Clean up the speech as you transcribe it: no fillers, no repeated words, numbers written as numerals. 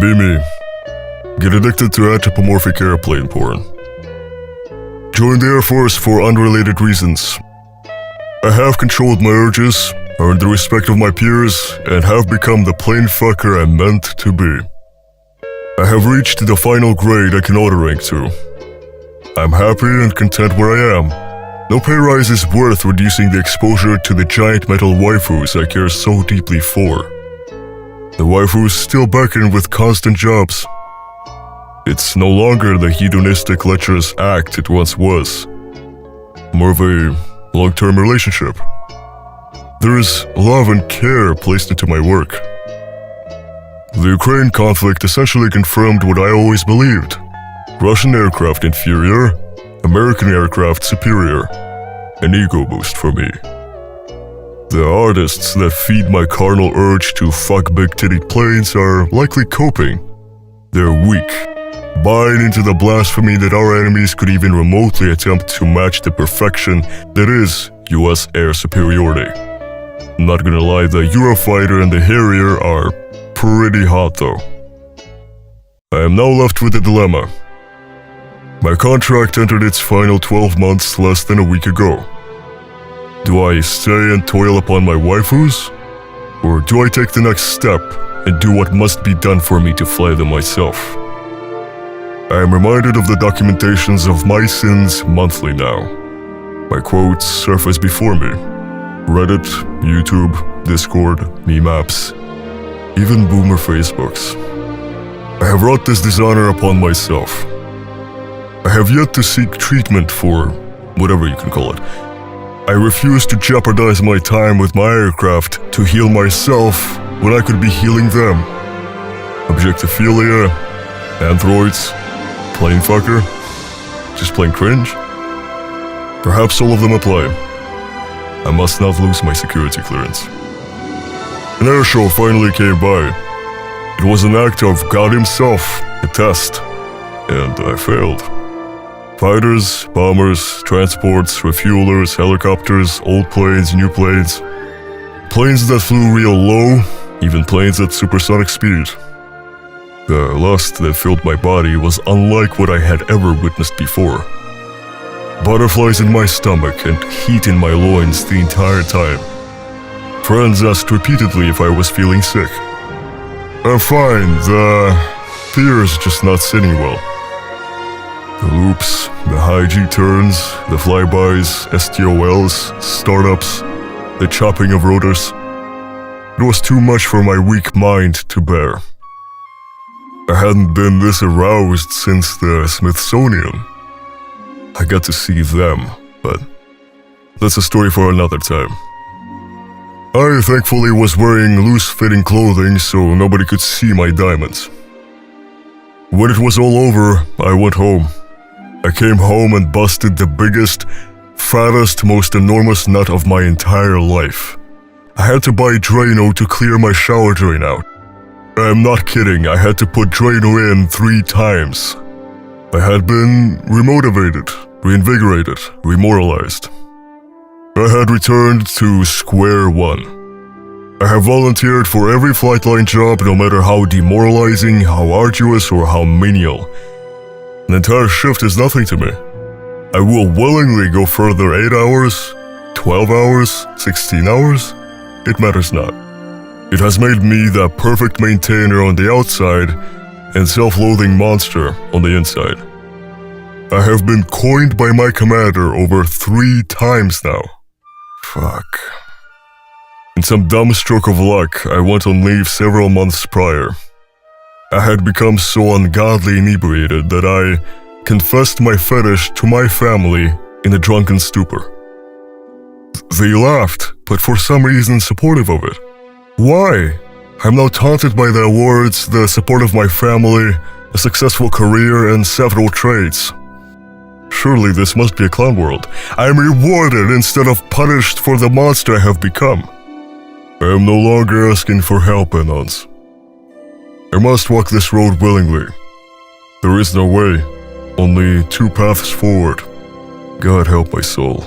Be me. Get addicted to anthropomorphic airplane porn. Join the Air Force for unrelated reasons. I have controlled my urges, earned the respect of my peers, and have become the plane fucker I'm meant to be. I have reached the final grade I can auto-rank to. I'm happy and content where I am. No pay rise is worth reducing the exposure to the giant metal waifus I care so deeply for. The waifus still beckon with constant jobs. It's no longer the hedonistic lecherous act it once was. More of a long-term relationship. There is love and care placed into my work. The Ukraine conflict essentially confirmed what I always believed. Russian aircraft inferior, American aircraft superior. An ego boost for me. The artists that feed my carnal urge to fuck big-titted planes are likely coping. They're weak, buying into the blasphemy that our enemies could even remotely attempt to match the perfection that is US air superiority. Not gonna lie, the Eurofighter and the Harrier are pretty hot though. I am now left with a dilemma. My contract entered its final 12 months less than a week ago. Do I stay and toil upon my waifus? Or do I take the next step and do what must be done for me to fly them myself? I am reminded of the documentations of my sins monthly now. My quotes surface before me. Reddit, YouTube, Discord, meme apps, even boomer Facebooks. I have wrought this dishonor upon myself. I have yet to seek treatment for whatever you can call it. I refuse to jeopardize my time with my aircraft to heal myself when I could be healing them. Objectophilia, androids, plane fucker, just plain cringe? Perhaps all of them apply. I must not lose my security clearance. An air show finally came by. It was an act of God himself, a test, and I failed. Fighters, bombers, transports, refuelers, helicopters, old planes, new planes. Planes that flew real low, even planes at supersonic speed. The lust that filled my body was unlike what I had ever witnessed before. Butterflies in my stomach and heat in my loins the entire time. Friends asked repeatedly if I was feeling sick. I'm fine, the fear's just not sitting well. The loops, the high G turns, the flybys, STOLs, startups, the chopping of rotors. It was too much for my weak mind to bear. I hadn't been this aroused since the Smithsonian. I got to see them, but that's a story for another time. I thankfully was wearing loose-fitting clothing so nobody could see my diamonds. When it was all over, I went home. I came home and busted the biggest, fattest, most enormous nut of my entire life. I had to buy Drano to clear my shower drain out. I'm not kidding, I had to put Drano in 3 times. I had been remotivated, reinvigorated, remoralized. I had returned to square one. I have volunteered for every flight line job, no matter how demoralizing, how arduous, or how menial. An entire shift is nothing to me. I will willingly go further 8 hours, 12 hours, 16 hours. It matters not. It has made me the perfect maintainer on the outside and self-loathing monster on the inside. I have been coined by my commander over 3 times now. Fuck. In some dumb stroke of luck, I went on leave several months prior. I had become so ungodly inebriated that I confessed my fetish to my family in a drunken stupor. They laughed, but for some reason supportive of it. Why? I'm now taunted by the awards, the support of my family, a successful career, and several traits. Surely this must be a clown world. I am rewarded instead of punished for the monster I have become. I am no longer asking for help, Enons. I must walk this road willingly. There is no way, only 2 paths forward. God help my soul.